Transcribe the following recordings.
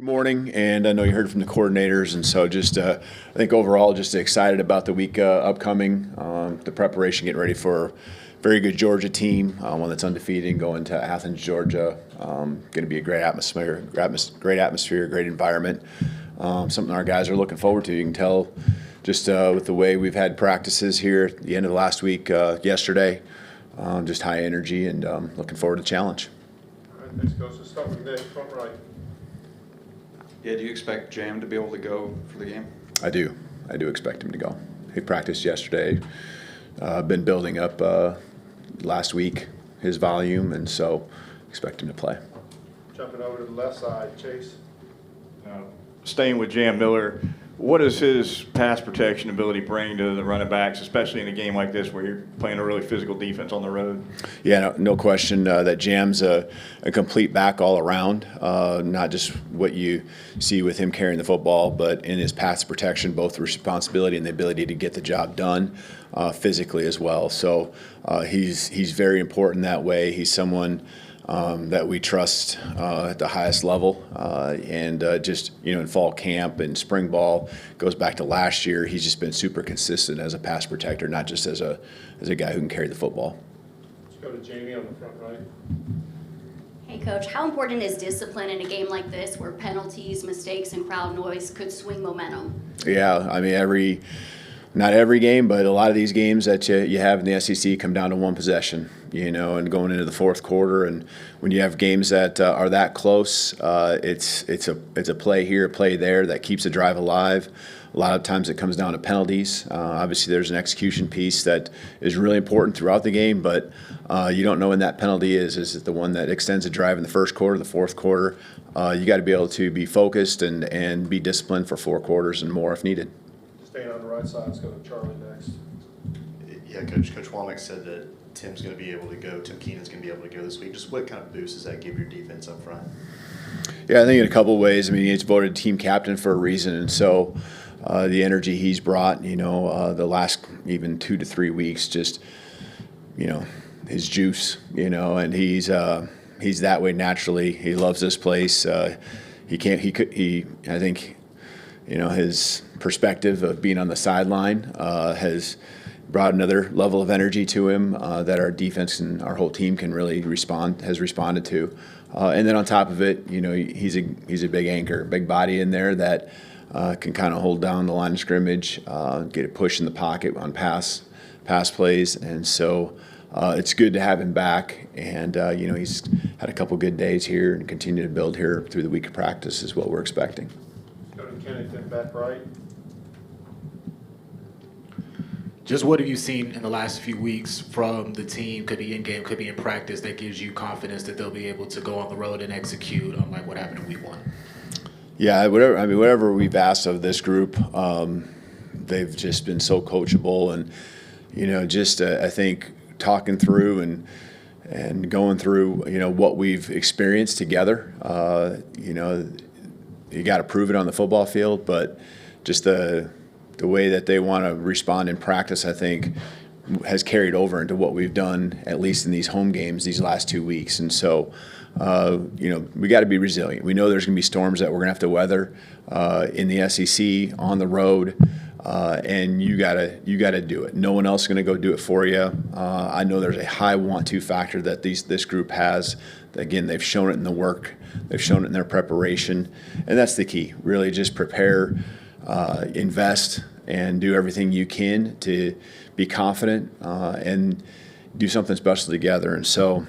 Good morning, and I know you heard from the coordinators, and so just I think overall just excited about the week upcoming, the preparation, getting ready for a very good Georgia team, one that's undefeated, going to Athens, Georgia. Going to be a great atmosphere, great environment. Something our guys are looking forward to. You can tell just with the way we've had practices here at the end of the last week, yesterday, just high energy and looking forward to the challenge. All right, thanks, Coach. Let's start with Nick, front right. Yeah, do you expect Jam to be able to go for the game? I do. I do expect him to go. He practiced yesterday. Been building up last week his volume, and so expect him to play. Jumping over to the left side, Chase. Staying with Jam Miller, what does his pass protection ability bring to the running backs, especially in a game like this where you're playing a really physical defense on the road? Yeah, no question that Jam's a complete back all around, not just what you see with him carrying the football, but in his pass protection, both the responsibility and the ability to get the job done physically as well. So he's very important that way. He's someone that we trust at the highest level, and just in fall camp and spring ball, goes back to last year. He's just been super consistent as a pass protector, not just as a guy who can carry the football. Let's go to Jamie on the front right. Hey, Coach, how important is discipline in a game like this where penalties, mistakes, and crowd noise could swing momentum? Yeah, I mean, not every game, but a lot of these games that you have in the SEC come down to one possession, and going into the fourth quarter. And when you have games that are that close, it's a play here, a play there that keeps the drive alive. A lot of times it comes down to penalties. Obviously, there's an execution piece that is really important throughout the game, but you don't know when that penalty is. Is it the one that extends the drive in the first quarter, the fourth quarter? You got to be able to be focused and be disciplined for 4 quarters and more if needed. Staying on the right side, let's go to Charlie next. Yeah, Coach Womack said that Tim's going to be able to go, Tim Keenan's going to be able to go this week. Just what kind of boost does that give your defense up front? Yeah, I think in a couple of ways. I mean, he's voted team captain for a reason, and so the energy he's brought, the last even 2 to 3 weeks, just, his juice, and he's that way naturally. He loves this place. I think, his perspective of being on the sideline has brought another level of energy to him that our defense and our whole team can really has responded to. And then on top of it, he's a big anchor, big body in there that can kind of hold down the line of scrimmage, get a push in the pocket on pass plays, and so it's good to have him back. And he's had a couple good days here and continue to build here through the week of practice is what we're expecting. Go to Kennington, back right. Just what have you seen in the last few weeks from the team, could be in game, could be in practice, that gives you confidence that they'll be able to go on the road and execute unlike what happened in week 1? Yeah, whatever we've asked of this group, they've just been so coachable, and I think talking through and going through what we've experienced together. You got to prove it on the football field, but just the way that they want to respond in practice, I think, has carried over into what we've done, at least in these home games, these last 2 weeks. And so, we got to be resilient. We know there's going to be storms that we're going to have to weather in the SEC, on the road, and you got to do it. No one else is going to go do it for you. I know there's a high want-to factor that this group has. Again, they've shown it in the work. They've shown it in their preparation, and that's the key. Really just prepare, invest, and do everything you can to be confident and do something special together. And so,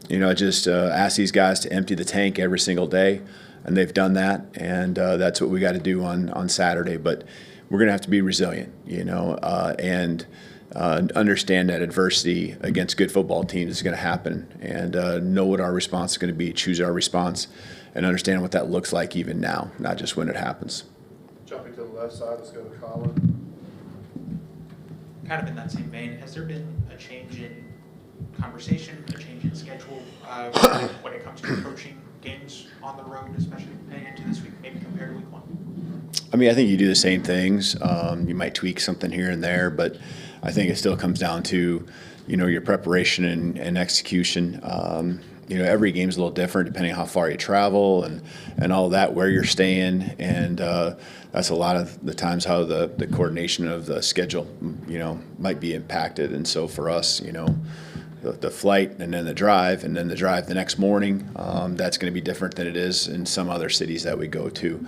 just ask these guys to empty the tank every single day, and they've done that, and that's what we got to do on Saturday. But we're going to have to be resilient, and understand that adversity against good football teams is going to happen, and know what our response is going to be, choose our response, and understand what that looks like even now, not just when it happens. Jumping to the left side, let's go to Kalen. Kind of in that same vein, has there been a change in conversation, a change in schedule when it comes to approaching games on the road, especially heading into this week, maybe compared to week 1? I mean, I think you do the same things. You might tweak something here and there, but I think it still comes down to, your preparation and execution. every game's a little different depending on how far you travel and all that, where you're staying, and that's a lot of the times how the coordination of the schedule, might be impacted. And so for us, the flight and then the drive the next morning, that's going to be different than it is in some other cities that we go to.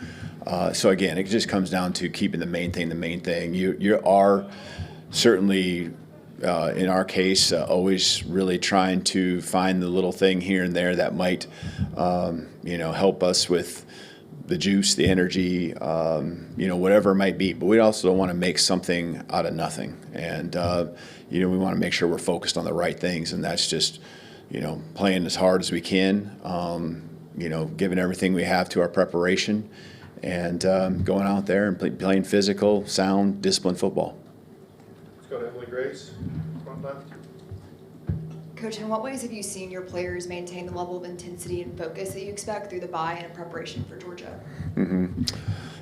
So again, it just comes down to keeping the main thing. You are certainly, in our case, always really trying to find the little thing here and there that might, help us with the juice, the energy, whatever it might be. But we also don't want to make something out of nothing. And, we want to make sure we're focused on the right things. And that's just, playing as hard as we can, giving everything we have to our preparation, and going out there and playing physical, sound, disciplined football. Let's go to Emily Grace, front left. Coach, in what ways have you seen your players maintain the level of intensity and focus that you expect through the bye and preparation for Georgia? Mm-hmm.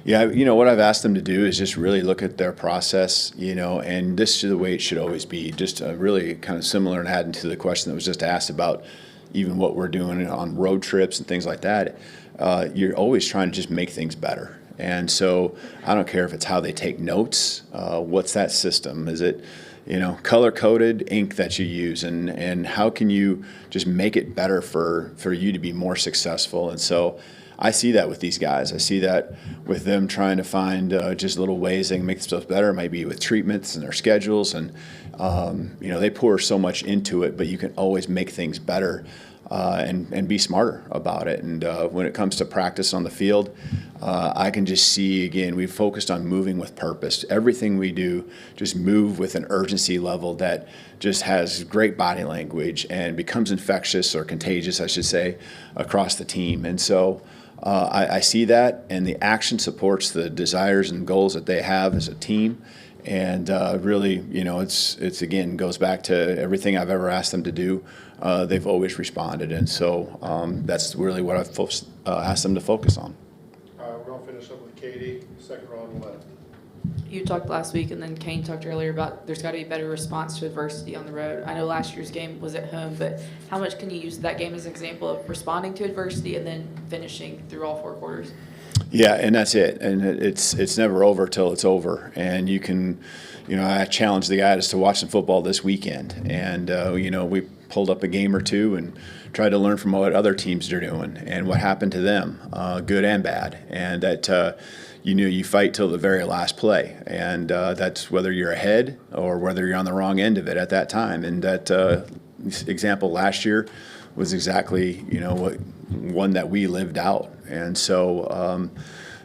Yeah, what I've asked them to do is just really look at their process, and this is the way it should always be. Just really kind of similar and adding to the question that was just asked about even what we're doing on road trips and things like that. You're always trying to just make things better. And so I don't care if it's how they take notes. What's that system? Is it, color-coded ink that you use? And how can you just make it better for you to be more successful? And so I see that with these guys. I see that with them trying to find just little ways they can make themselves better. It might be with treatments and their schedules. And, they pour so much into it, but you can always make things better. And be smarter about it. And when it comes to practice on the field, I can just see, again, we've focused on moving with purpose. Everything we do, just move with an urgency level that just has great body language and becomes infectious or contagious, I should say, across the team. And so I see that, and the action supports the desires and goals that they have as a team. And really, it's again, goes back to everything I've ever asked them to do. They've always responded. And so that's really what I've asked them to focus on. We're going to finish up with Katie, second row on the left. You talked last week, and then Kane talked earlier about there's got to be a better response to adversity on the road. I know last year's game was at home, but how much can you use that game as an example of responding to adversity and then finishing through all 4 quarters? Yeah, and that's it. And it's never over till it's over. And you can, I challenged the guys to watch some football this weekend. And, we pulled up a game or two and tried to learn from what other teams are doing and what happened to them, good and bad. And that, you fight till the very last play. And that's whether you're ahead or whether you're on the wrong end of it at that time. And that example last year was exactly, one that we lived out. And so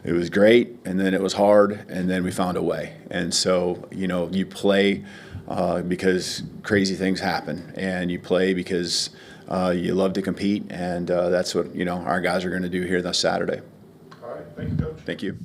it was great, and then it was hard, and then we found a way. And so, you play because crazy things happen, and you play because you love to compete, and that's what, our guys are going to do here this Saturday. All right, thank you, Coach. Thank you.